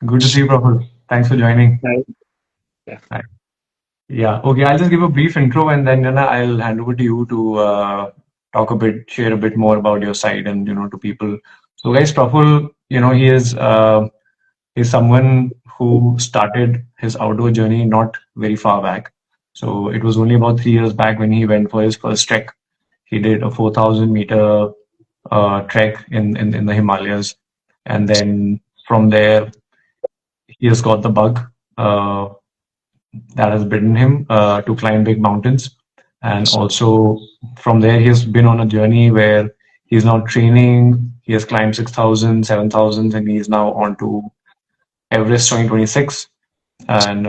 Good to see you, Praful. Thanks for joining. Right. Yeah. Hi. Yeah, okay. I'll just give a brief intro and then I'll hand over to you to talk a bit, share a bit more about your side and to people. So, guys, Praful, he's someone who started his outdoor journey not very far back. So it was only about 3 years back when he went for his first trek. He did a 4,000 meter trek in the Himalayas, and then from there he has got the bug. That has bidden him to climb big mountains. And also from there, he has been on a journey where he's now training. He has climbed 6,000, 7,000, and he's now on to Everest 2026. And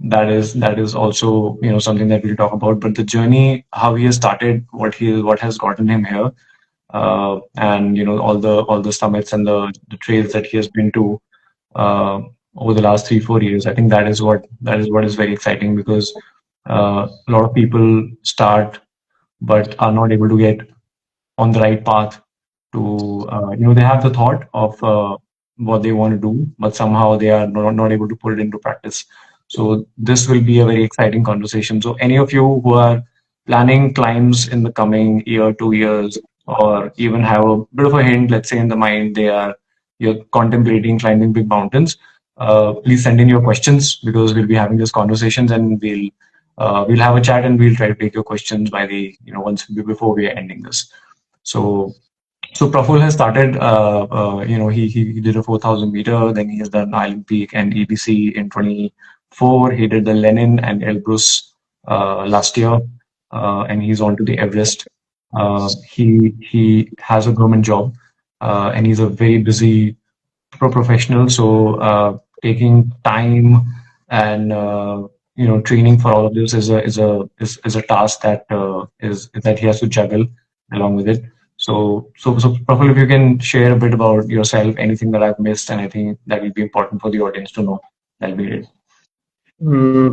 that is also something that we'll talk about. But the journey, how he has started, what has gotten him here, and all the summits and the trails that he has been to uh, over the last 3 4 years. I think that is what is very exciting because a lot of people start but are not able to get on the right path to they have the thought of what they want to do, but somehow they are not able to put it into practice. So this will be a very exciting conversation. So any of you who are planning climbs in the coming year, 2 years, or even have a bit of a hint, let's say in the mind, you're contemplating climbing big mountains. Please send in your questions because we'll be having these conversations and we'll have a chat and we'll try to take your questions by the once before we are ending this. So so Praful has started. He did a 4,000 meter. Then he has done Island Peak and EBC in 24. He did the Lenin and Elbrus last year, and he's on to the Everest. He has a government job, and he's a very busy professional. So taking time and training for all of this is a task that he has to juggle along with it. So Praful, if you can share a bit about yourself, anything that I've missed, and I think that will be important for the audience to know. That'll be great.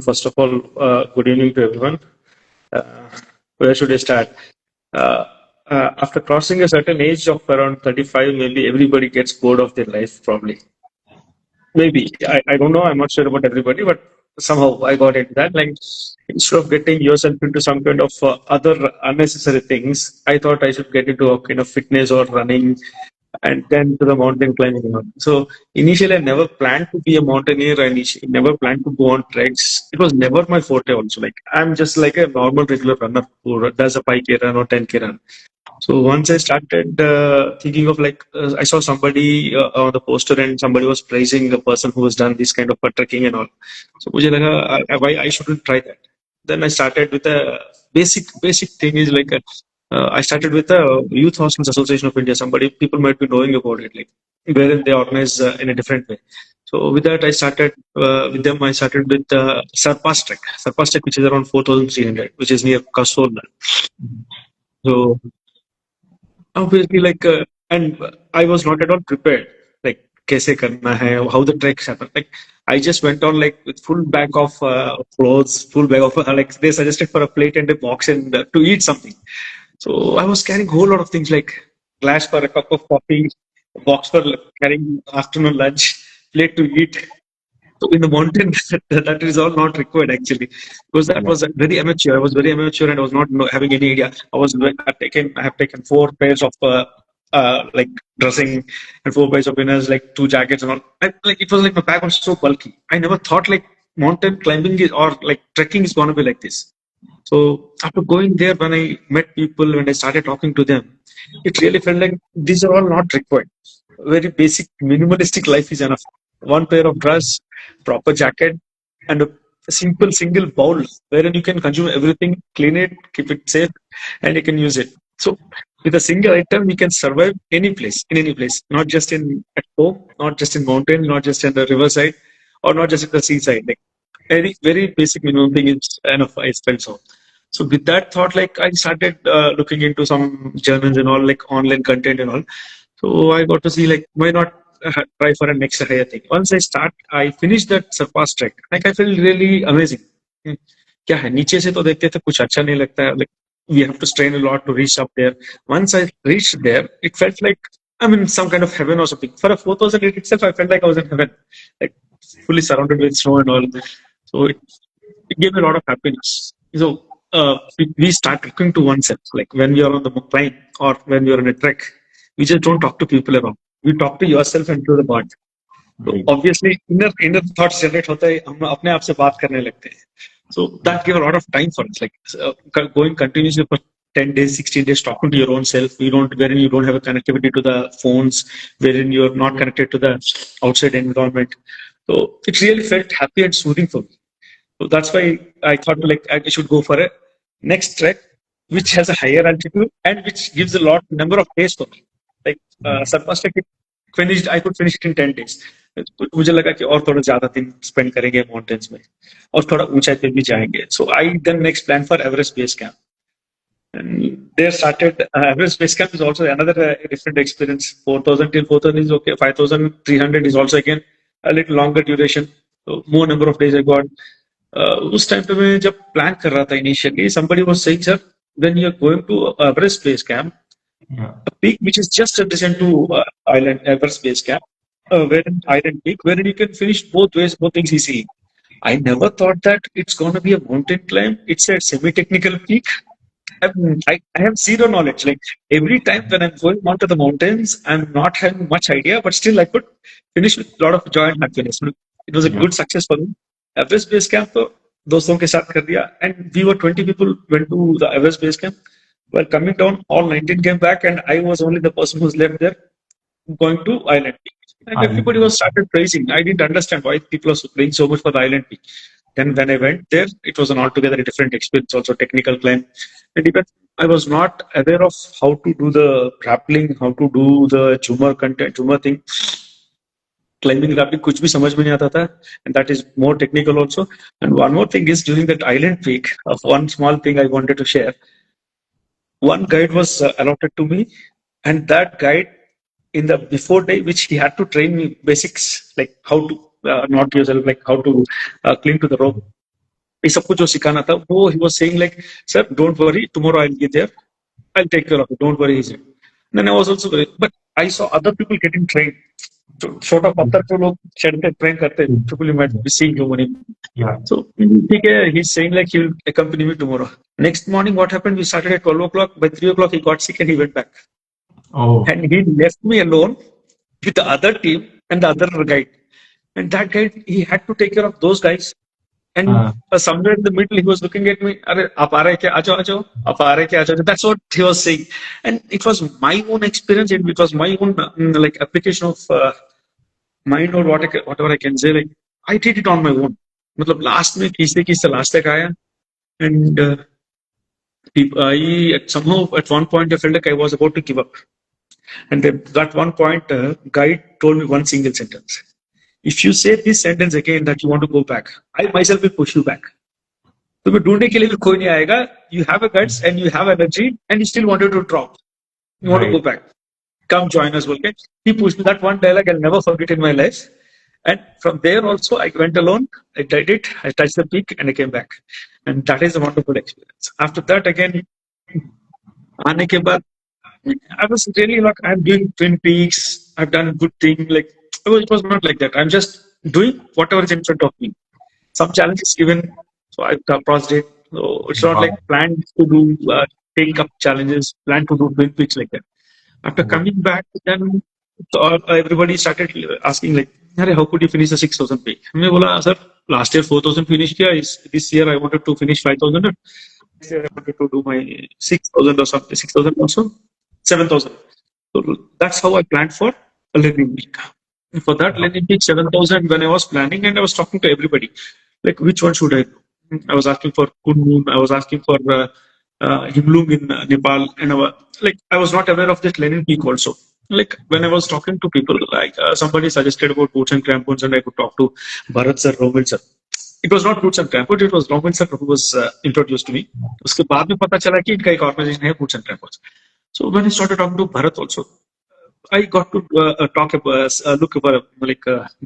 First of all, good evening to everyone. Uh, where should I start? Uh, After crossing a certain age of around 35, maybe everybody gets bored of their life, probably. Maybe. I don't know. I'm not sure about everybody, but somehow I got into that. Like, instead of getting yourself into some kind of other unnecessary things, I thought I should get into a kind of fitness or running and then to the mountain climbing. So initially, I never planned to be a mountaineer. I initially never planned to go on treks. It was never my forte. Also, like I'm just like a normal regular runner who does a 5K run or 10K run. So once I started thinking of like I saw somebody on the poster and somebody was praising a person who has done this kind of trekking and all. So मुझे लगा why I shouldn't try that. Then I started with a basic thing is like I started with the Youth Hostels Association of India. Somebody people might be knowing about it, like wherein they organize in a different way. So with that, I started with them. I started with Sarpas Trek, which is around 4,300, which is near Kasol. So obviously, like, and I was not at all prepared. Like, kaise karna hai, how the treks happen. Like, I just went on like with full bag of clothes, full bag of like they suggested for a plate and a box and to eat something. So I was carrying a whole lot of things like glass for a cup of coffee, a box for carrying afternoon lunch, plate to eat. So in the mountain, that is all not required actually, because that Yeah. was very amateur. I was very amateur and I was not having any idea. I have taken 4 pairs of like dressing and 4 pairs of inners, like 2 jackets and all. Like it was like my bag was so bulky. I never thought like mountain climbing is, or like trekking is going to be like this. So after going there, when I met people, when I started talking to them, it really felt like these are all not required. Very basic, minimalistic life is enough. One pair of dress, proper jacket, and a simple single bowl wherein you can consume everything, clean it, keep it safe, and you can use it. So with a single item, you can survive any place, in any place, not just in at home, not just in mountain, not just in the riverside, or not just in the seaside. Like very basic minimum thing is enough. I felt so. So with that thought, like I started looking into some journals and all, like online content and all. So I got to see like why not try for a next higher thing. Once I finished that surpass trek. Like I felt really amazing. Hmm. क्या है नीचे से तो देखते थे कुछ अच्छा नहीं लगता है. Like we have to strain a lot to reach up there. Once I reached there, it felt like I'm in some kind of heaven or something. For a 4,000 itself, I felt like I was in heaven, like fully surrounded with snow and all. So it gave me a lot of happiness. So we start talking to oneself, like when we are on the plane or when we are on a trek, we just don't talk to people around. We talk to yourself and to the bird. So Right. obviously inner thoughts generate होता है, हम अपने आप से बात करने लगते हैं. So that gave a lot of time for us, like going continuously for 10 days, 16 days, talking to your own self. Wherein you don't have a connectivity to the phones, wherein you're not connected to the outside environment. So it really felt happy and soothing for me. So that's why I thought like I should go for a next trek, which has a higher altitude and which gives a lot number of days for me. Like surpassed like I could finish it in 10 days. मुझे लगा कि और थोड़ा ज्यादा दिन spend करेंगे mountains में और थोड़ा ऊंचाई पे भी जाएंगे. So I then next plan for Everest base camp. And there started Everest base camp is also another different experience. 4,000 till 4,000 is okay. 5,300 is also again a little longer duration. So more number of days I got. उस time पे मैं जब plan कर रहा था initially, somebody was saying, sir, when you are going to Everest base camp, Yeah. a peak which is just adjacent to island Everest base camp, wherein island peak, wherein you can finish both ways, both things easily. I never thought that it's going to be a mountain climb. It's a semi-technical peak. I have zero knowledge. Like every time when I'm going onto the mountains, I'm not having much idea, but still I could finish with a lot of joy and happiness. It was a Yeah. good success for me. Everest base camp तो दोस्तों के साथ कर दिया, and we were 20 people went to the Everest base camp. Well, coming down, all 19 came back, and I was only the person who's left there going to island peak. And everybody was started praising. I didn't understand why people are praying so much for the island peak. Then when I went there, it was an altogether different experience, also technical climb. And even I was not aware of how to do the grappling, how to do the Zoomer thing. Climbing grappling, कुछ भी समझ में नहीं आता था, and that is more technical also. And one more thing is during that island peak, of one small thing I wanted to share. One guide was allotted to me, and that guide in the before day, which he had to train me basics like how to knot yourself, like how to cling to the rope. ये सब कुछ जो सिखाना था वो he was saying like, sir, don't worry, tomorrow I'll be there, I'll take care of it, don't worry, he said. Then I was also very, but I saw other people getting trained. So छोटा पत्थर पे लोग चढ़ के train करते, people you might be seeing human. Yeah. So ठीक है, he's saying like he will accompany me tomorrow. Next morning what happened, we started at 12 o'clock, by 3 o'clock he got sick and he went back. Oh. And he left me alone with the other team and the other guide. And that guide, he had to take care of those guys. And somewhere in the middle, he was looking at me. Are aap aa rahe kya? Aajo, aajo. Aap aa rahe kya? Aajo. That's what he was saying. And it was my own experience. And it was my own like application of mind or whatever I can say. Like I did it on my own. मतलब last में किससे last तक आया. And I somehow at one point I felt like I was about to give up. And at that one point, guide told me one single sentence. If you say this sentence again that you want to go back, I myself will push you back. तुम्हें ढूंढने के लिए भी कोई नहीं आएगा. You have a guts and you have energy and you still wanted to drop. You want to go back. Come join us, okay? He pushed me. That one dialogue I'll never forget in my life. And from there also, I went alone. I did it. I touched the peak and I came back. And that is a wonderful experience. After that, again, आने के बाद I was really like, I'm doing Twin Peaks. I've done a good thing. Like it was not like that. I'm just doing whatever is in front of me. Some challenges given, so I've crossed it. So it's not like planned to do take up challenges, plan to do Twin Peaks like that. After coming back, then everybody started asking like, how could you finish the 6,000 peak? मैं बोला, sir, last year 4,000 finished किया. This year I wanted to finish 5,000. This year I wanted to do my 6,000 or something, 6,000 also. 7,000. So that's how I planned for a learning week. For that learning week, 7,000, when I was planning and I was talking to everybody, like which one should I do? I was asking for Kunlun, I was asking for Himlung in Nepal, and I was not aware of this Lenin peak also. Like when I was talking to people, like somebody suggested about boots and crampons, and I could talk to Bharat sir, Romil sir. It was not boots and crampons, it was Romil sir who was introduced to me. उसके बाद में पता चला कि इनका एक organization है boots and crampons. So when I started talking to Bharat also, I got to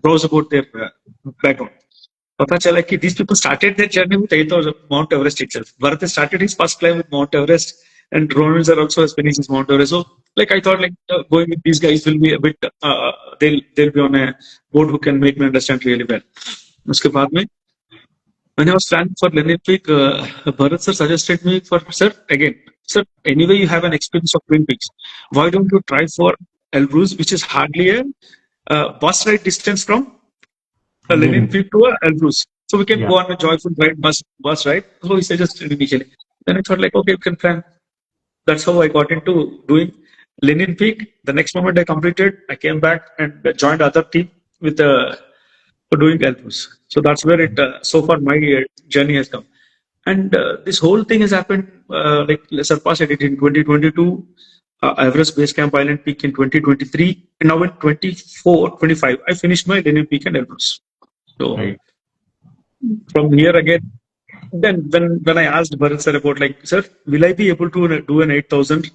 browse about their background. पता चला कि these people started their journey with Mount Everest itself. Bharat started his first climb with Mount Everest. and Ronald sir also has finished his Mount Everest. So like I thought like going with these guys will be a bit they'll be on a board who can make me understand really well. उसके बाद में when I was planning for Lenin Peak, Bharat sir suggested me for sir again. Sir, anyway you have an experience of Twin Peaks. Why don't you try for Elbrus, which is hardly a bus ride distance from Lenin Lenin. Peak to Elbrus. So we can Yeah. go on a joyful ride bus ride. So he suggested initially. Then I thought like okay, we can plan. That's how I got into doing Lenin Peak. The next moment I completed, I came back and joined other team with for doing Elbrus. So that's where it so far my journey has come. And this whole thing has happened like surpassed it in 2022. Everest Base Camp Island Peak in 2023, and now in 24-25, I finished my Lenin Peak and Elbrus. So Right. from here again, then when I asked Bharat sir about like, sir, will I be able to do an 8,000?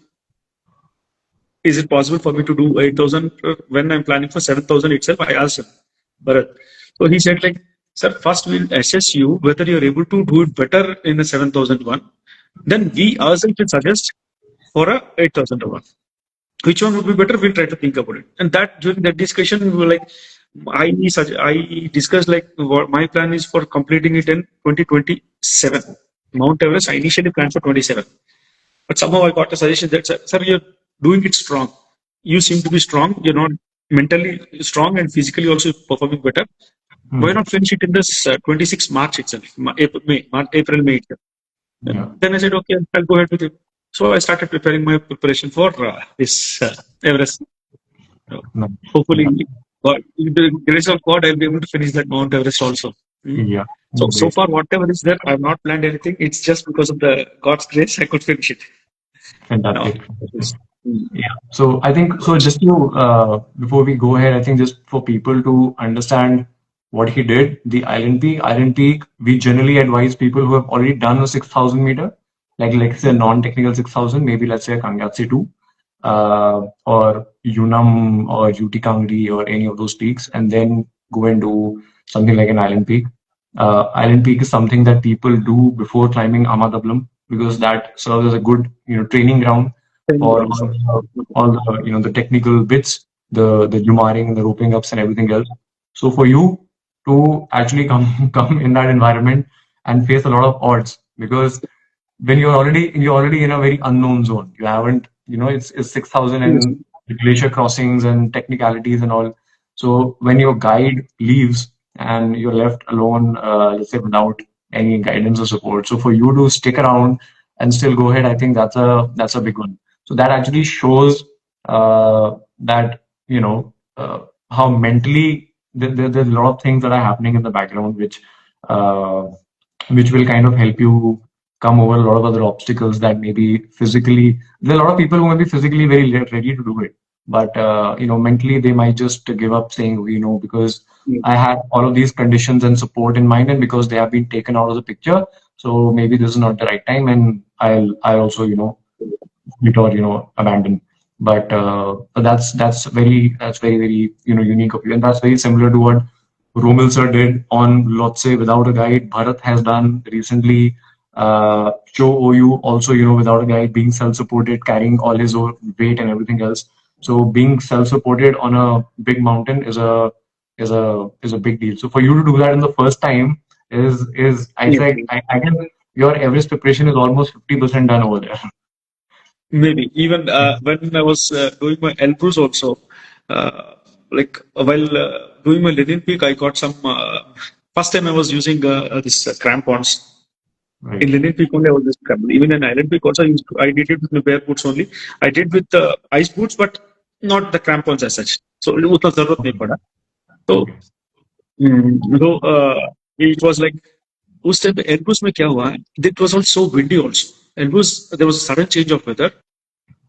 Is it possible for me to do 8,000 when I'm planning for 7,000 itself? I asked him, Bharat. So he said like, sir, first we'll assess you whether you're able to do it better in the 7,001. Then we ourselves will suggest for a 8,001. Which one would be better? We'll try to think about it. And that during that discussion, we were like, I discussed like what my plan is for completing it in 2027. Mount Everest, I initially planned for 27. But somehow I got a suggestion that, sir, you're doing it strong. You seem to be strong. You're not mentally strong and physically also performing better. Why not finish it in this 26 March itself, April, May itself? Yeah. Then I said, okay, I'll go ahead with it. So I started preparing my preparation for this Everest. No. Hopefully, Yeah. God, with the grace of God, I'll be able to finish that Mount Everest also. Yeah. So Great. far, whatever is there, I've not planned anything. It's just because of the God's grace I could finish it. No. Fantastic. Fantastic. Yeah. So I think so. Just to before we go ahead, I think just for people to understand what he did, the Island Peak, we generally advise people who have already done a 6,000 meter, like let's say a non-technical 6,000, maybe let's say a Kangyatse 2, or Yunam or UT Kangri or any of those peaks, and then go and do something like an Island Peak. Island Peak is something that people do before climbing Amadablam because that serves as a good training ground for all the the technical bits, the jumaring, the roping ups, and everything else. So for you to actually come come in that environment and face a lot of odds because when you're already in a very unknown zone. You haven't it's 6,000 Yes. and glacier crossings and technicalities and all. So when your guide leaves and you're left alone, let's say without any guidance or support. So for you to stick around and still go ahead, I think that's a big one. So that actually shows that how mentally there's a lot of things that are happening in the background uh, which will kind of help you come over a lot of other obstacles that maybe physically there are a lot of people who may be physically very ready to do it, but mentally they might just give up saying because I had all of these conditions and support in mind and because they have been taken out of the picture, so maybe this is not the right time and I'll also quit or abandon. But that's very very unique of you, and that's very similar to what Romil sir did on Lhotse without a guide. Bharat has done recently. Cho OU also without a guide, being self-supported, carrying all his own weight and everything else. So being self-supported on a big mountain is a big deal. So for you to do that in the first time is I Yes. say I guess your Everest preparation is almost 50% done over there. Maybe even when I was doing my Elbrus also, like while doing my Lenin Peak, I got some. First time I was using this crampons. In Right. Lenin Peak only I was just crampon. Even in Island Peak also, I did it with my bare boots only. I did with ice boots, but not the crampons as such. So उतना जरूरत नहीं पड़ा. So Okay. so it was like उस time पे Elbrus में क्या हुआ? It was also windy also. Elbrus there was a sudden change of weather.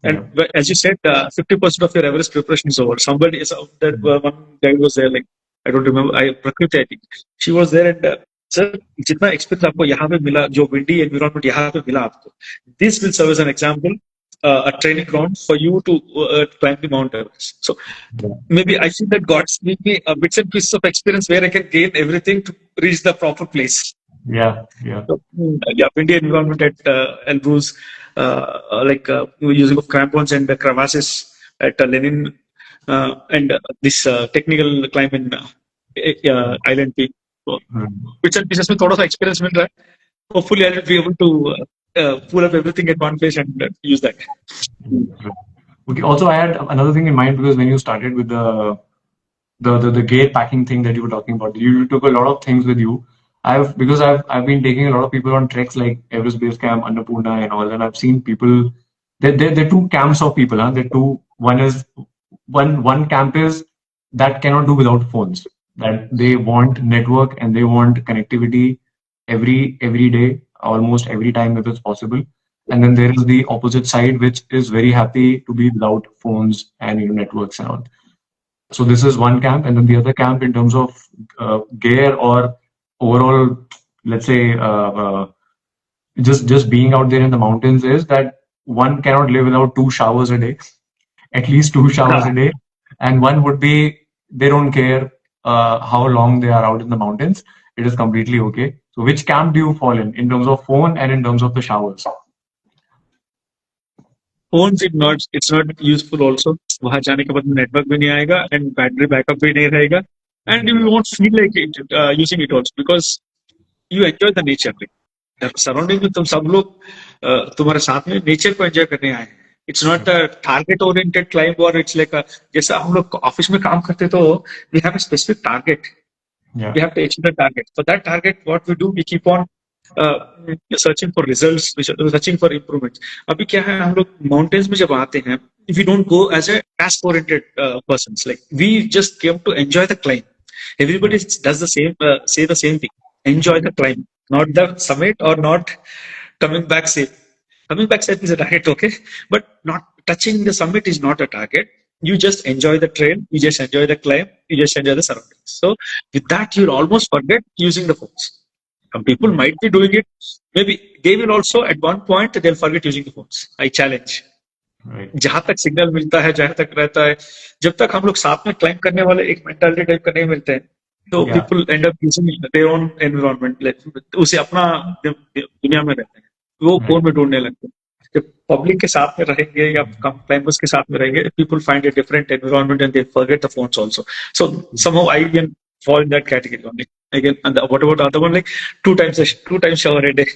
Yeah. And as you said, 50% of your Everest preparation is over. Somebody is that one guy was there, like I don't remember. Prakriti, I think she was there, and sir, जितना experience आपको यहाँ पे मिला, जो windy environment यहाँ पे मिला आपको, this will serve as an example, a training ground for you to climb the Mount Everest. So Yeah. maybe I feel that God's gave me a bits and pieces of experience where I can gain everything to reach the proper place. Yeah. Yeah. So, yeah, windy environment at Elbrus. using of crampons and crevasses at Lenin, and this technical climb in Island Peak. So, Right. which and pieces में थोड़ा सा experience मिल रहा है. Hopefully, I will be able to pull up everything at one place and use that. Right. Okay. Also, I had another thing in mind because when you started with the gear packing thing that you were talking about, you took a lot of things with you. I've been taking a lot of people on treks like Everest Base Camp, Annapurna, and all, and I've seen people. There are two camps of people. Huh? There are two. One camp is that cannot do without phones. That they want network and they want connectivity every day, almost every time if it's possible. And then there is the opposite side, which is very happy to be without phones and networks and all. So this is one camp, and then the other camp in terms of gear or overall, let's say, just being out there in the mountains is that one cannot live without 2 showers a day, at least 2 showers a day, and one would be they don't care how long they are out in the mountains. It is completely okay. So which camp do you fall in terms of phone and in terms of the showers? Phones it's not useful also. वहां जाने के बाद network भी नहीं आएगा and battery backup भी नहीं रहेगा, and you won't feel like it, using it also because you enjoy the nature. Surrounding में तुम सब लोग तुम्हारे साथ में नेचर को एंजॉय करने आए. It's not a target oriented climb और इट्स लाइक जैसा हम लोग ऑफिस में काम करते तो we have a specific target. Yeah. We have to achieve the target. For that target, what we do, we keep on searching for results, searching for improvements. अभी क्या है, हम लोग माउंटेन्स में जब आते हैं, we don't go as a task oriented persons. Like we just came to enjoy the climb. Everybody does the same, say the same thing. Enjoy the climb, not the summit or not coming back safe. Coming back safe is a target, okay, but not touching the summit is not a target. You just enjoy the trail, you just enjoy the climb, you just enjoy the surroundings. So with that, you'll almost forget using the phones. Some people might be doing it. Maybe they will also at one point they'll forget using the phones. I challenge. Right. जहां तक signal मिलता है, जहां तक रहता है, जब तक हम लोग साथ में क्लाइंब करने वाले एक मेंटालिटी टाइप का नहीं मिलते हैं, तो Yeah. People and up using their own environment, like उसे अपना दुनिया में रहते हैं, वो Right. फोन में ढूंढने लगते हैं. जब पब्लिक के साथ में रहेंगे या क्लाइंबर्स के साथ में रहेंगे, people find a different environment and they forget the phones also. So somehow I can fall in that category only. Again, and what about the other one, like two times shower a day?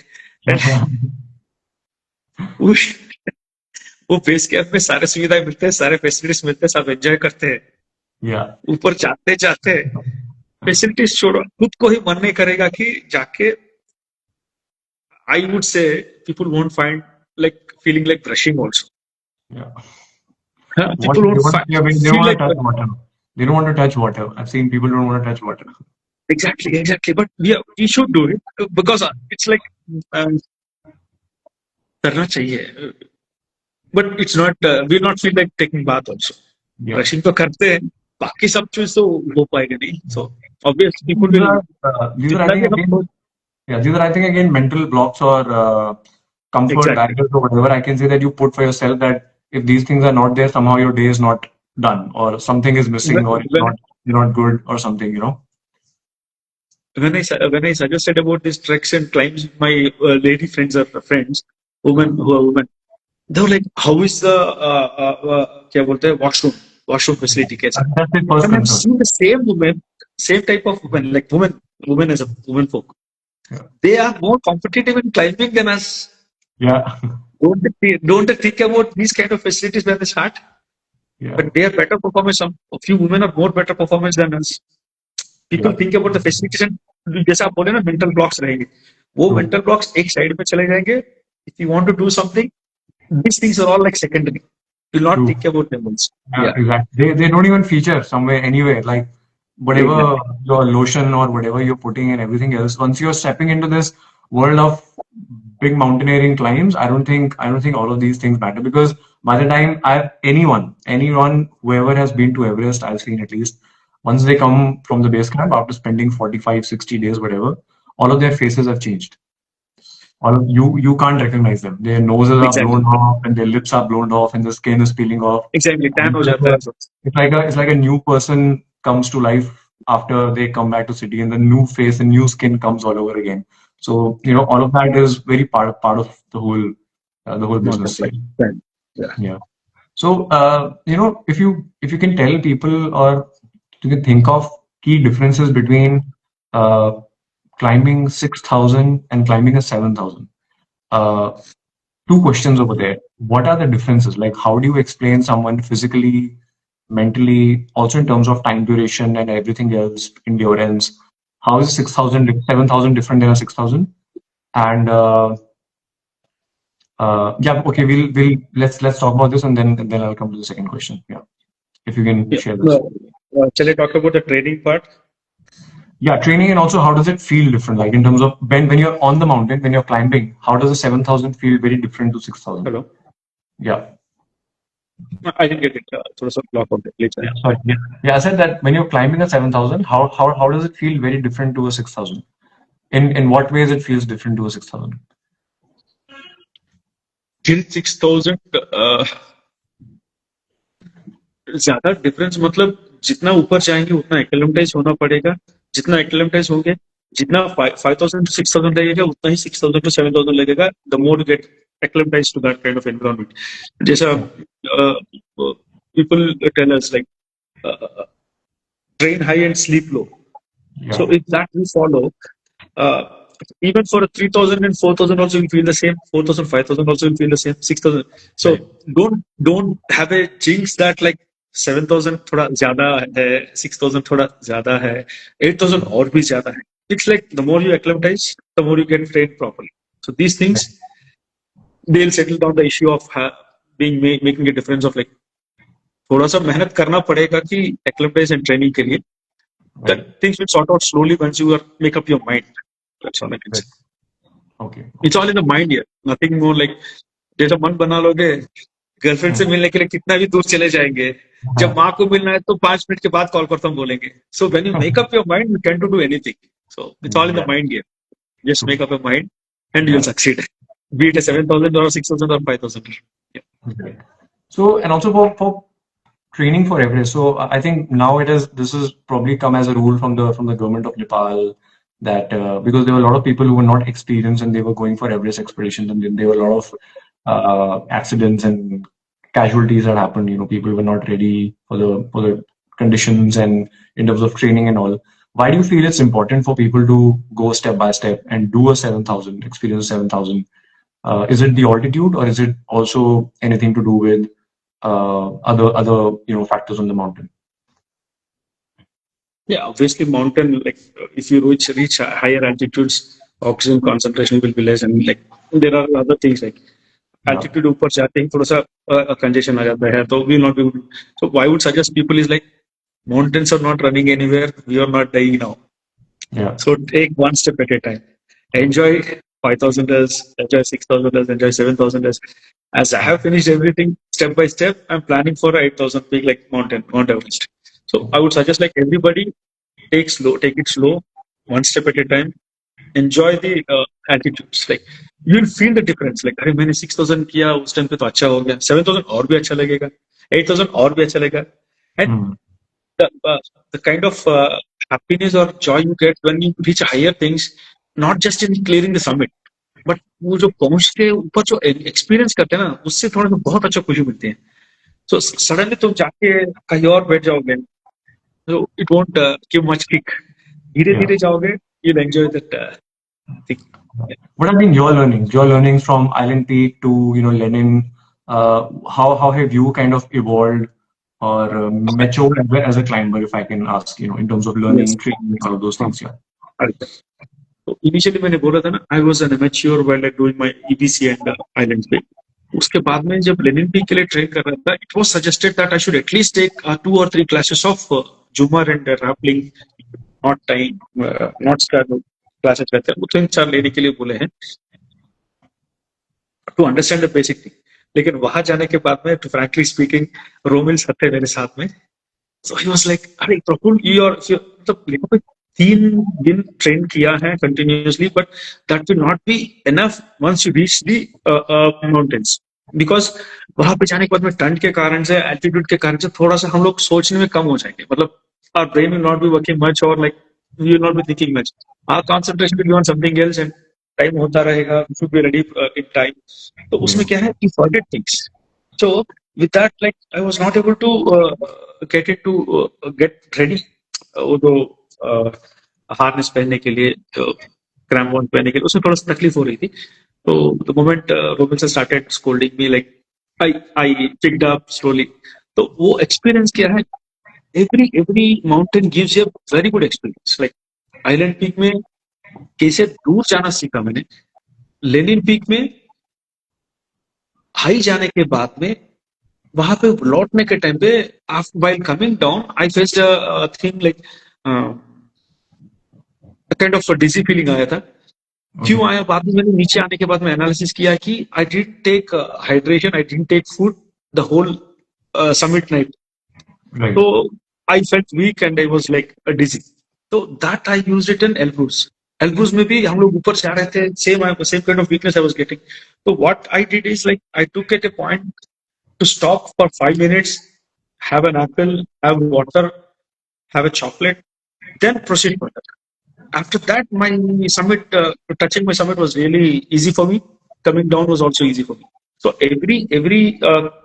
वो base camp में सारे सुविधाएं मिलते हैं, सारे facilities मिलते हैं, सब एंजॉय करते हैं. Yeah. ऊपर जाते जाते फैसिलिटीज छोड़ो, खुद को ही मन नहीं करेगा कि जाके. I would say people won't find like feeling like brushing also. Yeah. People They won't want, I mean, they feel want like to touch water. They don't want to touch water. I've seen people don't want to touch water. exactly, but we should do it because it's like करना चाहिए, but it's not we not feel like taking bath also. Yeah. Brushing तो करते हैं, बाकी सब चीज तो हो पाएगा नहीं. So obviously people These will are, I think, again, yeah, these are, I think, again, mental blocks or comfort Exactly. barriers or whatever I can say that you put for yourself that if these things are not there, somehow your day is not done or something is missing or it's when, you're not good or something, you know. when I suggested about these treks and climbs, my lady friends or friends, women who are women, they were like, how is the क्या बोलते हैं washroom facility कैसा? That's the first And I've concern. seen the same women, same type of women, like women as a women folk. Yeah. They are more competitive in climbing than us. Yeah. Don't they think about these kind of facilities when they start? Yeah. But they are better performance. A few women are more better performance than us. People Yeah. think about the facilities and जैसा आप बोले ना mental blocks रहेंगे, वो True. mental blocks एक side में चले जाएंगे. If you want to do something, these things are all like secondary. You'll not True. think about them also. Yeah, exactly. They don't even feature somewhere anywhere. Like whatever your lotion or whatever you're putting and everything else. Once you're stepping into this world of big mountaineering climbs, I don't think all of these things matter because by the time anyone whoever has been to Everest, I've seen at least once they come from the base camp after spending 45, 60 days, whatever, all of their faces have changed. You can't recognize them. Their noses are Exactly. blown off and their lips are blown off and the skin is peeling off. Exactly. Tan हो जाता है. It's like a new person comes to life after they come back to city and the new face and new skin comes all over again. So all of that is very part of the whole the whole Not business that like side. time. Yeah. Yeah. So, if you can tell people, or you can think of key differences between uh, climbing 6,000 and climbing a 7,000. Uh, Two questions over there. What are the differences? Like, how do you explain someone physically, mentally, also in terms of time duration and everything else, endurance? How is 6,000, 7,000 different than a 6,000? And yeah, okay, let's talk about this, and then I'll come to the second question. Yeah, if you can Yeah. share this. Shall I talk about the training part? Yeah, training, and also how does it feel different? Like in terms of when you're on the mountain, when you're climbing, how does a 7,000 feel very different to 6,000? Hello. Yeah. I didn't get it. थोड़ा सा block हो गया. Please. Yeah, sorry. Yeah. Yeah, I said that when you're climbing a 7,000, how does it feel very different to a 6,000? In what ways it feels different to a 6,000? Till 6,000 ज्यादा difference मतलब जितना ऊपर जाएंगे उतना acclimatise होना पड़ेगा. जितना acclimatise होंगे, जितना 5,000 to 6,000 लगेगा, उतना ही 6,000 to 7,000 लगेगा. The more you get acclimatized to that kind of environment. जैसा people tell us like train high and sleep low. So Yeah. if that we follow, uh, even for a 3,000 and 4,000 also you feel the same. 4,000, 5,000 also you feel the same. 6,000. So Right. don't have a jinx that like 7,000 थोड़ा ज्यादा है, 6,000 थोड़ा ज्यादा है, 8,000 और भी ज्यादा है. It's like the more you acclimatize, the more you get trained properly. So these things they'll settle down the issue of making a difference of like थोड़ा सा मेहनत करना पड़ेगा कि acclimatize and training के लिए. That Right. things will sort out slowly once you make up your mind. That's all I can Right. say. Okay. It's all in the mind here. Nothing more like जैसा मन बना लोगे, girlfriend से मिलने के लिए कितना भी दूर चले जाएंगे, जब माँ को मिलना है तो 5 मिनट के बाद कॉल करता हूँ बोलेंगे. So when you make up your mind, you tend to do anything. So it's all in the Yeah. mind here. Just make up your mind and Yeah. you'll succeed. Be it a 7,000 or 6,000 or 5,000. Yeah. Right. So, and also for training for Everest. So I think now this has probably come as a rule from the government of Nepal, that because there were a lot of people who were not experienced and they were going for Everest expeditions, and then there were a lot of accidents and casualties that happened. People were not ready for the conditions and in terms of training and all. Why do you feel it's important for people to go step by step and do a 7,000, experience 7,000? Is it the altitude, or is it also anything to do with other factors on the mountain? Yeah, obviously mountain, like if you reach higher altitudes, oxygen concentration will be less, and like there are other things like Yeah. altitude ऊपर जाते ही थोड़ा सा congestion आ जाता है, तो we will not be able to. So I would suggest people is like mountains are not running anywhere. We are not dying now. Yeah. So take one step at a time. Enjoy 5,000ers, enjoy 6,000ers, enjoy 7,000ers. As I have finished everything step by step, I'm planning for 8,000 peak like Mount Everest. So I would suggest like everybody take it slow, one step at a time. Enjoy the altitudes. Like you'll feel the difference. Like अरे मैंने 6,000 किया उस time पे तो अच्छा हो गया, 7,000 और भी अच्छा लगेगा, 8,000 और भी अच्छा लगेगा. And Hmm. the kind of happiness or joy you get when you reach higher things, not just in clearing the summit, but वो जो पहुंच के ऊपर जो एक्सपीरियंस करते हैं ना, उससे थोड़ा सा बहुत अच्छा खुशी मिलती है. So suddenly तुम जाके कहीं और बैठ जाओगे, so it won't give much kick. धीरे Yeah. धीरे जाओगे, you'll enjoy that thing. What have been your learnings? Your learnings from Island Peak to Lenin. How have you kind of evolved or matured as a climber, if I can ask, in terms of Yes. learning, training, all of those things? Yeah. So initially मैंने बोला था ना, I was an amateur while like doing my EBC and Island Peak. उसके बाद में जब Lenin peak के लिए ट्रेन कर रहा था, it was suggested that I should at least take 2 or 3 classes of Zumar and rappelling, not time, not classes रहते हैं, वो 3-4 लेने के लिए बोले हैं to understand the basic thing. लेकिन वहां जाने के बाद में, to frankly speaking, रोमिल्स थे मेरे साथ में. So he was like, अरे प्रफुल, मतलब 3 दिन ट्रेन किया है continuously, but that will not be enough once you reach the mountains. Because वहां पे जाने के बाद में ठंड के कारण से, altitude के कारण से थोड़ा सा हम लोग सोचने में कम हो जाएंगे. मतलब our brain will not be working much, or like we will not be thinking much. Our concentration will be on something else, and time होता रहेगा, we should be ready in time. तो उसमें क्या है, you forget things. So with that like I was not able to get ready. वो जो harness पहनने के लिए, क्रैम्प पहनने के लिए, उसमें थोड़ा सा तकलीफ हो रही थी। तो the moment robin started scolding me, like I I picked up slowly. तो वो एक्सपीरियंस क्या है, every mountain gives you a very good experience. Like island peak में कैसे दूर जाना सीखा मैंने, लेनिन पीक में हाई जाने के बाद में वहां पे लौटने के टाइम पे, while coming down I faced a thing like kind of dizzy feeling आया था। क्यों आया, बाद में मैंने नीचे आने के बाद में एनालिसिस किया कि I didn't take hydration, I didn't take food the whole summit night. Right. So I felt weak and I was like dizzy. So that I used it in Elbrus. Elbrus में भी हम लोग ऊपर से आ रहे थे, same kind of weakness I was getting. So what I did is like I took at a point to stop for 5 minutes, have an apple, have water, have a chocolate, then proceed further. After that, my summit, touching my summit was really easy for me. Coming down was also easy for me. So every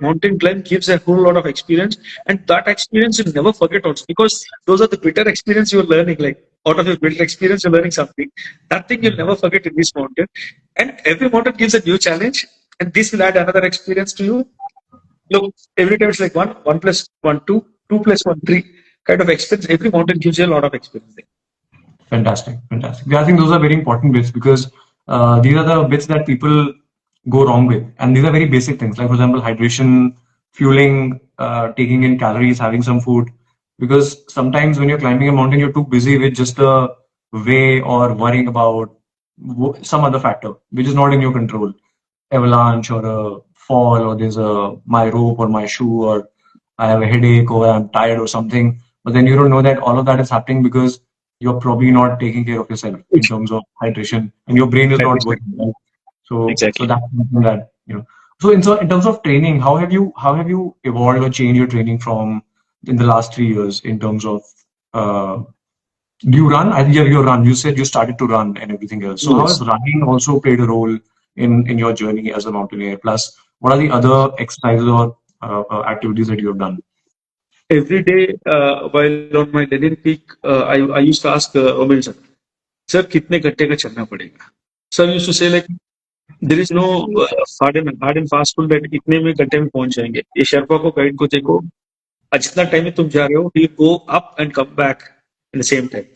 mountain climb gives a whole lot of experience, and that experience you'll never forget also, because those are the bitter experience you're learning. Like out of your bitter experience, you're learning something. That thing you'll never forget in this mountain. And every mountain gives a new challenge, and this will add another experience to you. Look, every time it's like one plus one, two plus one, three kind of experience. Every mountain gives you a lot of experience. Fantastic, fantastic. Yeah, I think those are very important bits because these are the bits that people go wrong with, and these are very basic things. Like for example, hydration, fueling, taking in calories, having some food. Because sometimes when you're climbing a mountain, you're too busy with just the way or worrying about some other factor which is not in your control, avalanche or a fall, or there's a my rope or my shoe, or I have a headache or I'm tired or something. But then you don't know that all of that is happening because you're probably not taking care of yourself in terms of hydration, and your brain is not Hydration. working. Right? So Exactly. that's something that you know. So in terms of training, how have you evolved or changed your training from in the last 3 years in terms of uh, do you run? I think you run. You said you started to run and everything else. So how has Yes. running also played a role in your journey as a mountaineer? Plus, what are the other exercises or activities that you have done? Every day while on my Lenin peak, I used to ask Omen sir, कितने घंटे का चलना पड़ेगा? Sir used to say like there is no hard and fast rule that इतने में घंटे में पहुंच जाएंगे। ये शेरपा को गाइड को देखो, जितना टाइम में तुम जा रहे हो, you go up and come back in the same time.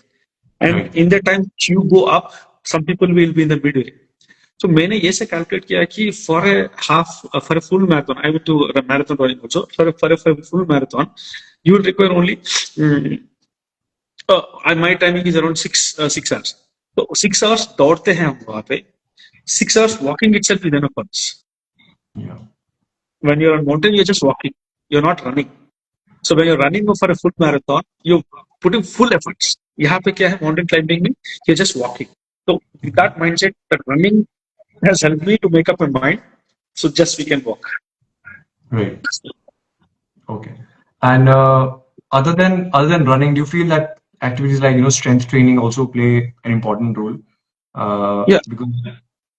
And Right. in the time you go up, some people will be in the midway. So मैंने ये से कैलकुलेट किया कि for a full marathon, I went to marathon running also. For a full marathon, you will require only my timing is around 6 hours. So 6 hours दौड़ते हैं हम वहाँ पे. 6 hours walking itself is enough for us. Yeah. When you're on mountain, you're just walking. You're not running. So when you're running for a full marathon, you're putting full efforts. यहाँ पे क्या है mountain climbing में, you're just walking. So with that mindset, that running has helped me to make up my mind. So just we can walk. Right. Okay. And other than running, do you feel that activities like strength training also play an important role? Yeah. Because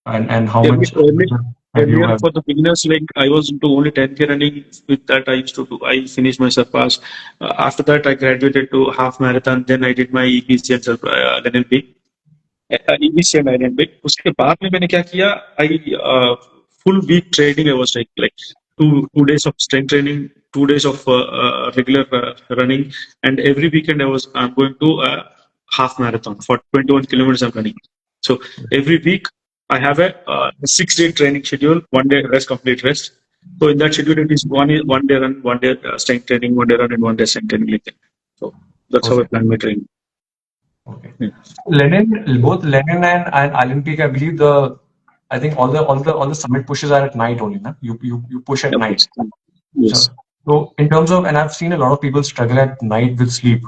and how Earlier, much earlier, have you earlier have? for the beginners, like I was into only 10K running. With that, I used to do. I finished my surpass. After that, I graduated to half marathon. Then I did my EPC and NLP. EBC and INB. उसके बाद में मैंने क्या किया? Full week training I was taking, like two days of strength training, 2 days of regular running, and every weekend I'm going to half marathon for 21 kilometers I'm running. So every week I have a 6-day training schedule, 1 day rest, complete rest. So in that schedule it is one day run, 1 day strength training, 1 day run, and 1 day strength training like that. So that's how I Okay. plan my training. Okay. Yeah. Both Lenin and Island Peak, I believe I think all the summit pushes are at night only, na? You push at Of night. course. Yes. So in terms of, and I've seen a lot of people struggle at night with sleep.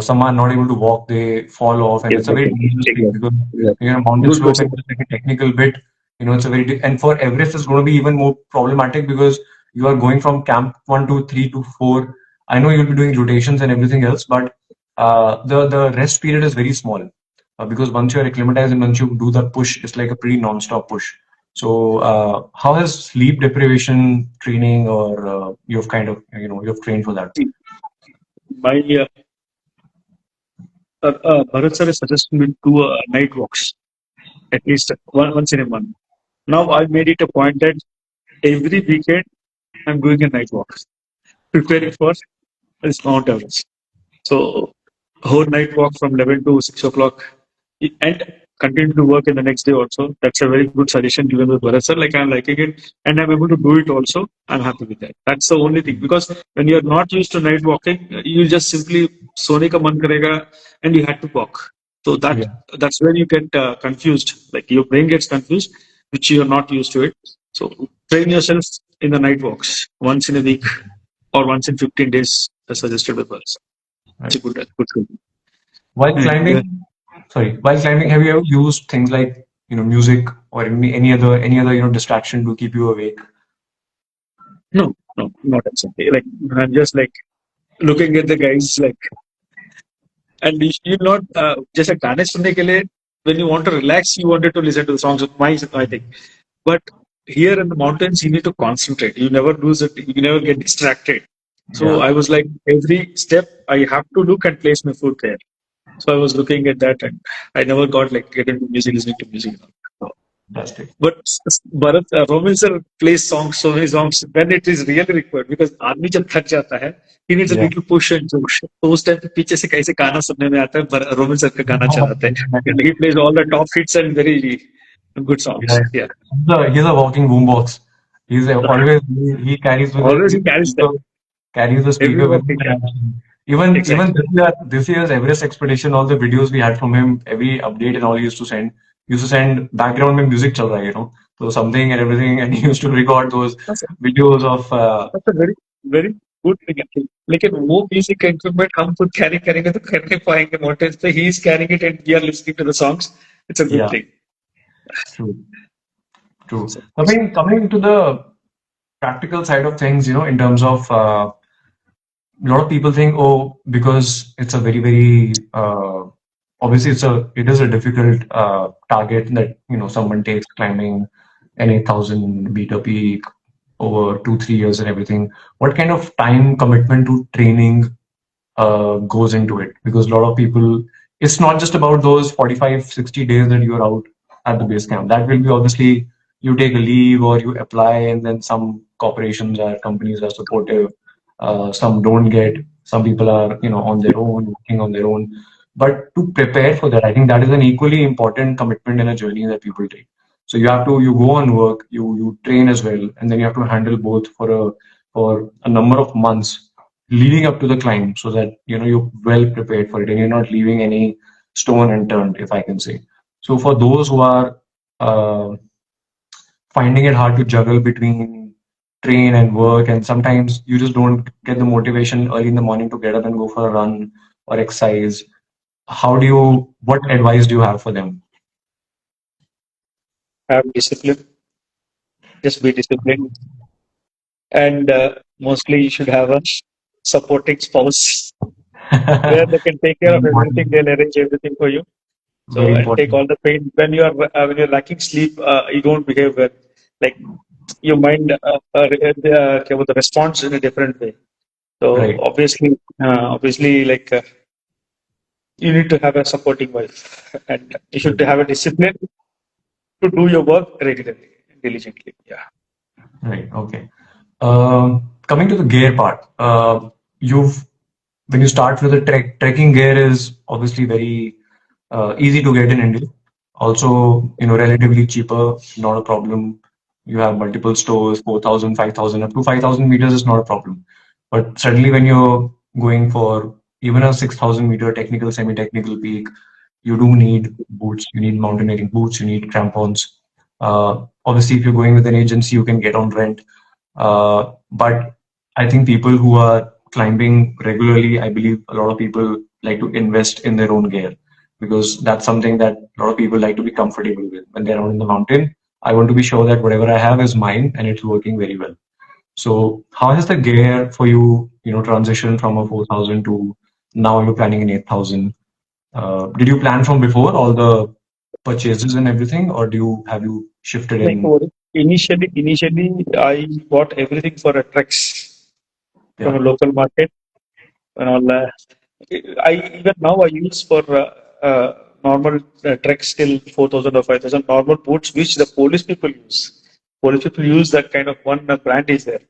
Some are not able to walk, they fall off, and it's a very Exactly. dangerous thing Exactly. because Exactly. you're on a mountain Good slope question. and it's like a technical bit. It's a and for Everest, it's going to be even more problematic because you are going from camp 1 to 3 to 4. I know you'll be doing rotations and everything else, but the rest period is very small. because once you're acclimatized and once you do that push, it's like a pretty non-stop push. So, how has sleep deprivation training, or you've kind of, you've trained for that? See, my Bharat sir is suggesting me to do night walks at least once in a month. Now I made it a point that every weekend I'm doing a night walk, preparing for this Mount Everest. So whole night walk from 11 to 6 o'clock and continue to work in the next day also. That's a very good suggestion given by Bharat sir. Like I'm liking it and I'm able to do it also. I'm happy with that. That's the only thing because when you're not used to night walking, you just simply sone ka man karega and you had to walk. So Yeah, that's where you get confused. Like your brain gets confused, which you're not used to it. So train yourself in the night walks once in a week or once in 15 days, as suggested by Bharat. It's right. a good thing. While And climbing, sorry, while climbing, have you ever used things like, music or any other, distraction to keep you awake? no, no, not exactly. Like I'm just like looking at the guys like, and you not just a गाने सुनने के लिए when you want to relax, you wanted to listen to the songs of my I think. But here in the mountains, you need to concentrate. You never lose it. You never get distracted. So Yeah, I was like, every step I have to look and place my foot there. So I was looking at that, and I never got like get into music, listening to music. So, fantastic. but Bharat, Romil sir plays songs, so many songs when it is really required because आदमी जब थक जाता है, he needs a Yeah. little push and push. तो उस time पे पीछे से कैसे गाना सुनने में आता है, रोमिल सर का गाना चलाते हैं. And he plays all the top hits and very good songs. Yeah, Yeah, he's a walking boombox. Always he carries with always the he carries them speaker, carries the speaker everywhere with he him. can. Even Exactly. this year's Everest expedition, all the videos we had from him, every update and all he used to send background में music चल रहा है, so something and everything, and he used to record those That's a, videos of that's a very good thing actually. लेकिन वो music instrument हम खुद carry करेंगे तो कर नहीं पाएंगे मोटर्स पे he is carrying it and we are listening to the songs it's a good yeah, thing true, true. Coming to the practical side of things, in terms of a lot of people think, oh, because it's a very, very obviously it is a difficult target that someone takes climbing an 8,000 meter peak over 2 3 years and everything. What kind of time commitment to training goes into it? Because a lot of people, it's not just about those 45 60 days that you're out at the base camp. That will be obviously you take a leave or you apply, and then some corporations or companies are supportive, some don't get, some people are on their own, working on their own. But to prepare for that, I think that is an equally important commitment in a journey that people take. So you go on work, you train as well, and then you have to handle both for a number of months leading up to the climb, so that you're well prepared for it and you're not leaving any stone unturned, if I can say. So for those who are uh, finding it hard to juggle between train and work, and sometimes you just don't get the motivation early in the morning to get up and go for a run or exercise, what advice do you have for them? have discipline, just be disciplined, and mostly you should have a supporting spouse where they can take care Very of everything, important. they'll arrange everything for you. So Very and take important. all the pain when you're lacking sleep, you don't behave well. Like your mind क्या बोलते हैं, responds in a different way. So Right. obviously, like you need to have a supporting wife, and you should have a discipline to do your work regularly, diligently. Yeah. Right. Okay. Coming to the gear part, you've when you start with the trekking gear is obviously very easy to get in India. Also, relatively cheaper, not a problem. You have multiple stores, 4,000, 5,000, up to 5,000 meters is not a problem. But suddenly, when you're going for even a 6,000 meter technical, semi-technical peak, you do need boots. You need mountaineering boots. You need crampons. Obviously, if you're going with an agency, you can get on rent. But I think people who are climbing regularly, I believe a lot of people like to invest in their own gear, because that's something that a lot of people like to be comfortable with when they're out in the mountain. I want to be sure that whatever I have is mine and it's working very well. So how has the gear for you, transitioned from a 4,000 to now you're planning an 8,000? Did you plan from before all the purchases and everything, or have you shifted Like in? initially, I bought everything for a Trex from Yeah. a local market and all. I even now I use for normal Trex still 4,000 or 5,000 normal boots which the police people use. Police people use that kind of one brand is there.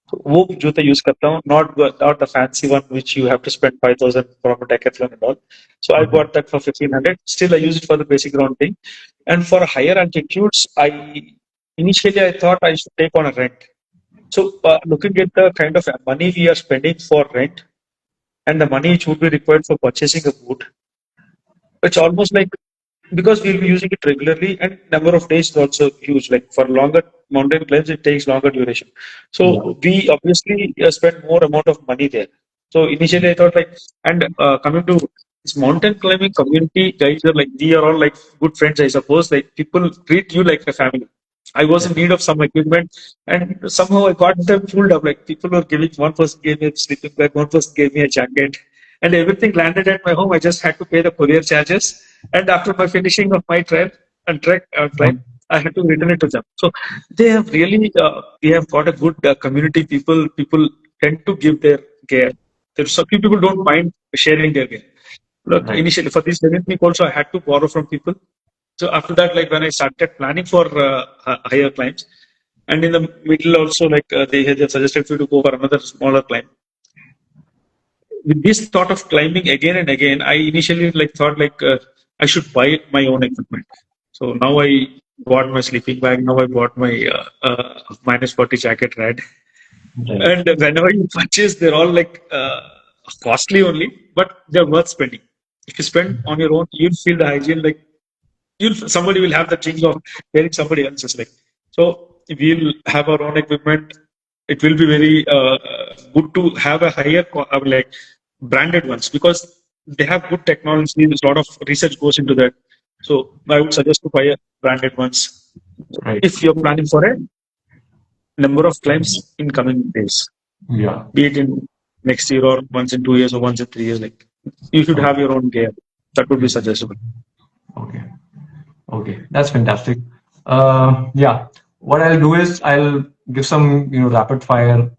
So वो जूते use करता हूँ, not the fancy one which you have to spend 5,000 from a decathlon and all. So I Okay. bought that for 1,500. Still I use it for the basic ground thing. And for higher altitudes, initially I thought I should take on a rent. So looking at the kind of money we are spending for rent and the money which would be required for purchasing a boot, it's almost like because we'll be using it regularly and number of days is also huge. Like for longer mountain climbs, it takes longer duration. Yeah. So we obviously spend more amount of money there. So initially I thought like, and coming to this mountain climbing community, guys are like, we are all like good friends, I suppose. Like people treat you like a family. I was in Yes. need of some equipment and somehow I got them pulled up. Like people were giving, one person gave me a sleeping bag, one person gave me a jacket, and everything landed at my home. I just had to pay the courier charges. And after my finishing of my trail and trek climb, Um, I had to return it to them. So they have really, we have got a good community. People tend to give their gear. There's some people don't mind sharing their gear. Look, right. initially for this 11th week also, I had to borrow from people. So after that, like when I started planning for higher climbs, and in the middle also, like they had suggested you to go for another smaller climb. With this thought of climbing again and again, I initially like thought like I should buy my own equipment. So now I bought my sleeping bag. Now I bought my minus 40 jacket, right? Right. And whenever you purchase, they're all like costly only, but they're worth spending. If you spend on your own, you'll feel the hygiene like somebody will have the things of wearing somebody else's like. So we'll have our own equipment. It will be very good to have a higher like branded ones because they have good technology. There's a lot of research goes into that. So I would suggest to buy a branded ones Right. if you're planning for a number of climbs in coming days, Yeah. be it in next year or once in 2 years or once in 3 years. Like you should have Okay. your own gear. That would be suggestible. Okay. Okay. That's fantastic. Yeah. What I'll do is I'll give some, rapid fire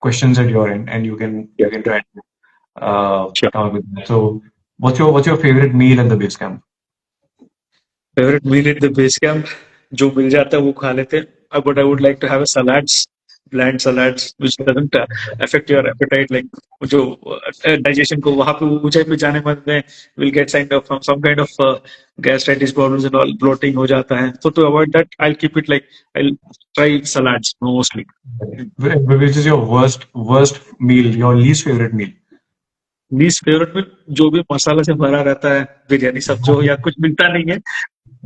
questions at your end, and Yeah, you can try to sure. come up with that. So, what's your favorite meal at the base camp? Favourite meal at the base camp जो मिल जाता है वो खा लेते हैं but I would like to have a salads bland salads which doesn't affect your appetite like जो digestion को वहां पे ऊंचाई पे जाने में will get signed of some kind of gastritis problems and all bloating हो जाता है तो to avoid that I keep it like I try salads mostly Which is your worst meal? Your least favorite meal? Least favourite में जो भी मसाला से भरा रहता है बिरयानी सब जो या कुछ मिलता नहीं है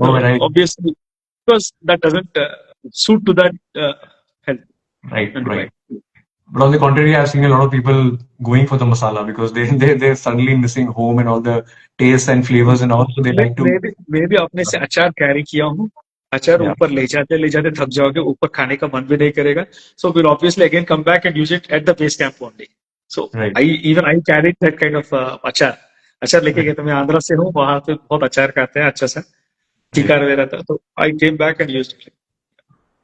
Oh, right, obviously because that doesn't suit to that health right, and right. right. But on the contrary, I've seen a lot of people going for the masala because they're suddenly missing home and all the tastes and flavors and all. So they like to, मैं भी अपने से अचार carry किया हूँ अचार yeah, ऊपर ले जाते थक जाओगे ऊपर खाने का मन भी नहीं करेगा so will obviously again come back and use it at the base camp only so right, I carry that kind of अचार अचार लेके right. गए तो मैं आंध्रा से हूँ वहां पे बहुत अचार खाते हैं अच्छा सा Right. टीका वगैरह था तो I came back and use it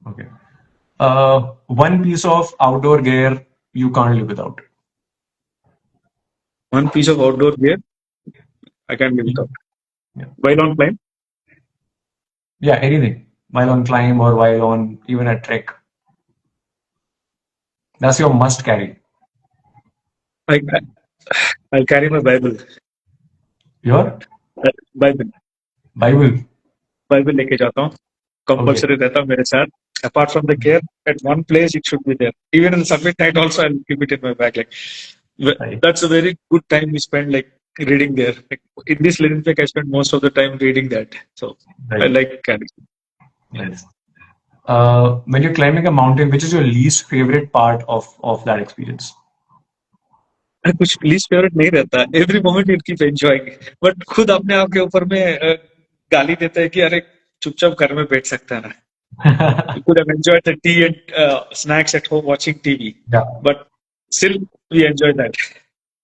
Okay. One piece of outdoor gear you can't live without. One piece of outdoor gear I can't live without Yeah. while on climb Yeah, anything. While on climb or while on even a trek. That's your must carry. I, I'll carry my Bible. Your Bible. Bible. Bible लेके जाता हूँ Okay. Compulsory रहता है मेरे साथ apart from the gear at one place it should be there even in the summit night also I'll keep it in my bag like Right. that's a very good time we spend like reading there like in this living pack I spend most of the time reading that so I Right. like carrying Nice. When you're climbing a mountain, which is your least favorite part of that experience? कुछ least favourite नहीं रहता every moment you keep enjoying but खुद अपने आप के ऊपर में गाली देता है कि अरे चुपचाप घर में बैठ सकता है ना you could have enjoyed the tea and snacks at home watching TV, Yeah. but still we enjoy that.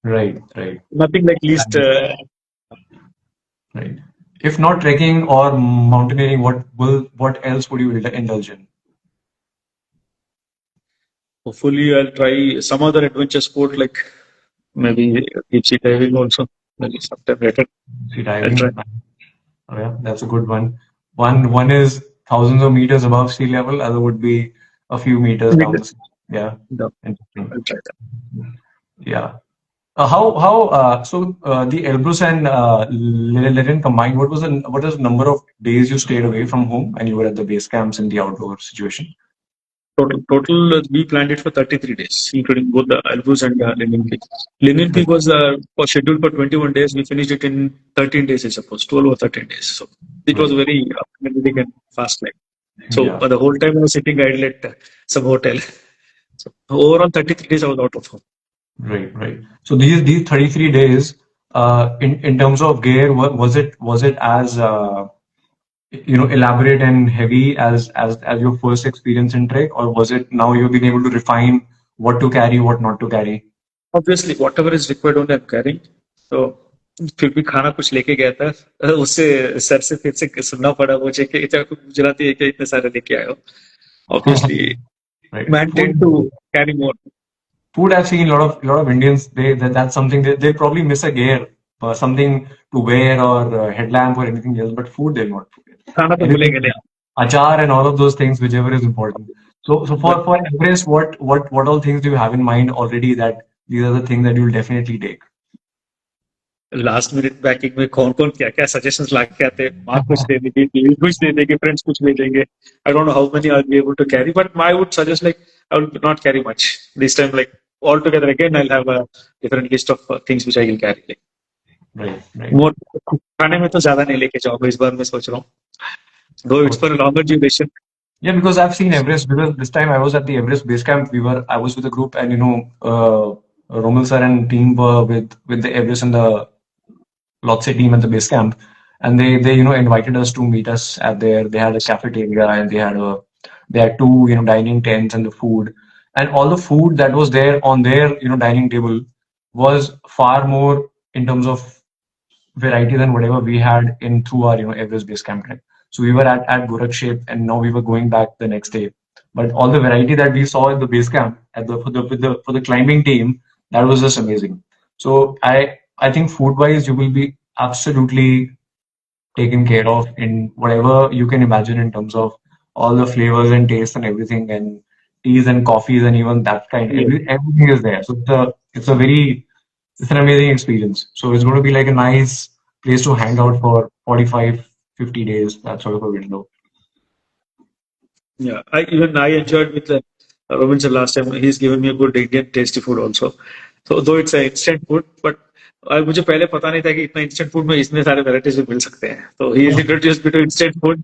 Right. Right. Nothing like least. If not trekking or mountaineering, what else would you indulge in? Hopefully, I'll try some other adventure sport like maybe deep sea diving also. Maybe sometime later Sea I'll try. diving. Oh, yeah, that's a good one. One is thousands of meters above sea level. Other would be a few meters down Maybe- the sea. Yeah, No, interesting. I'll try that. Yeah. The Elbrus and Lillian combined, what was the number of days you stayed away from home and you were at the base camps in the outdoor situation? Total, we planned it for 33 days, including both the Elbrus and Linen Peak. Linen Right. Peak was scheduled for 21 days. We finished it in 13 days, I suppose, 12 or 13 days. So it was Right. very energetic and fast life. So Yeah. the whole time I was sitting idle at some hotel. So overall, 33 days I was out of home. Right. Right. So these 33 days, in terms of gear, was it as elaborate and heavy as your first experience in trek, or was it now you've been able to refine what to carry, what not to carry? Obviously, whatever is required only I'm carrying. So फिर भी खाना कुछ लेके गया था उससे sir से फिर से सुनना पड़ा मुझे कि इतना कुछ गुजराती है कि इतने सारे लेके आए हो obviously Right. man tend to carry more. Food, I've seen a lot of Indians, that's something they probably miss a gear, something to wear or a headlamp or anything else, but food they'll not forget. खाना तो Anything, भूलेंगे नहीं achar and all of those things, whichever is important. So but for Everest, what all things do you have in mind already that these are the things that you'll definitely take? Last minute packing में कौन कौन क्या क्या suggestions ला के आते हैं माँ कुछ दे देगी टीवी कुछ दे देगी फ्रेंड्स कुछ दे देंगे I don't know how many I be able to carry but I would suggest like I will not carry much this time like all together again I will have a different list of things which I will carry like Right, right. More खाने में तो ज्यादा नहीं लेके जाऊंगा इस बार मैं सोच रहा हूँ दो it's for a longer duration. Yeah, because I've seen Everest. Because this time I was at the Everest base camp. I was with a group, and Romil sir and team were with the Everest and the Lhotse team at the base camp, and they invited us to meet us at their. They had a cafeteria and they had two dining tents and the food, and all the food that was there on their dining table was far more in terms of variety than whatever we had in through our Everest base camp trek. So we were at Gorakshep and now we were going back the next day. But all the variety that we saw in the base camp at the for the climbing team, that was just amazing. So I think food wise you will be absolutely taken care of in whatever you can imagine in terms of all the flavors and tastes and everything and teas and coffees and even that kind. Everything is there. So it's an amazing experience. So it's going to be like a nice place to hang out for 45, 50 days, that sort of a window. Yeah, I enjoyed with Robinson last time. He's given me a good Indian tasty food also. So though it's an instant food, but मुझे पहले पता नहीं था कि इतना instant food में इतने सारे varieties भी मिल सकते हैं. So he introduced me to instant food,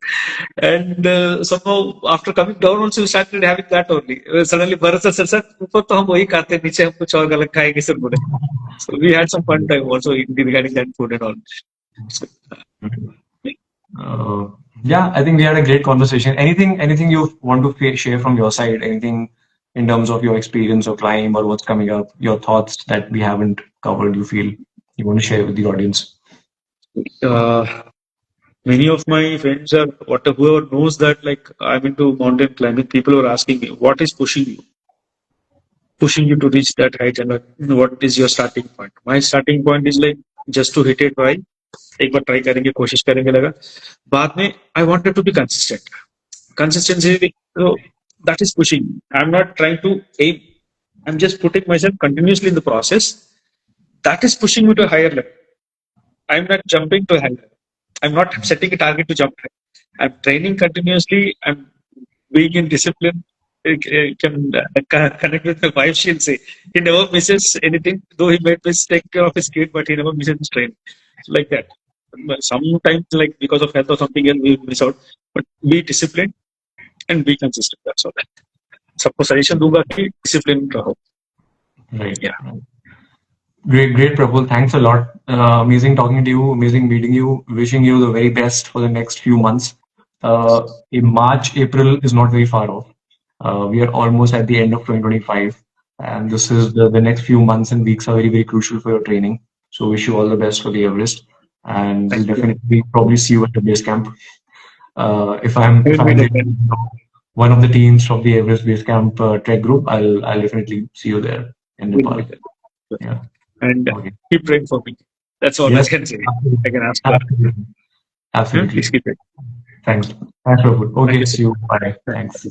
and somehow after coming down also we started having that only. Suddenly Bharat sir ऊपर तो हम वही खाते हैं, नीचे हम कुछ और अलग खाएंगे सर बोले. So we had some fun time also regarding that food and all. So, Uh, yeah, I think we had a great conversation. Anything you want to share from your side? Anything in terms of your experience or climb or what's coming up? Your thoughts that we haven't covered? You feel you want to share with the audience? uh, many of my friends are whoever knows that like I'm into mountain climbing, people are asking me what is pushing you to reach that height and like, what is your starting point. My starting point is like just to hit a try. एक बार try करेंगे कोशिश करेंगे लगा बाद में I wanted to be consistent consistency so that is pushing. I'm not trying to aim, I'm just putting myself continuously in the process. That is pushing me to a higher level. I'm not jumping to a higher level. I'm not setting a target to jump high. I'm training continuously. I'm being in discipline. I can connect with my wife. She'll say he never misses anything, though he might miss take care of his kid, but he never misses his training. So like that. Sometimes, like because of health or something else, we miss out. But be disciplined and be consistent. That's all. सबको suggestion दूंगा कि discipline रहो. Right. Yeah. Great, Praful. Thanks a lot. Amazing talking to you. Amazing meeting you. Wishing you the very best for the next few months. In March, April is not very far off. We are almost at the end of 2025, and this is the next few months and weeks are very, very crucial for your training. So, wish you all the best for the Everest. and we'll Thank you. definitely probably see you at the base camp. I If will be I'm there. one of the teams from the Everest Base Camp trek group, I'll definitely see you there in Will be Nepal. there. Yeah. And Okay. keep praying for me. That's all I Yes. can say. I Absolutely. can ask for. Absolutely. Hmm? Please Absolutely. keep it. Thanks. Thanks, Prabhu. Thank Okay. you so See you. Bye. much. Thanks.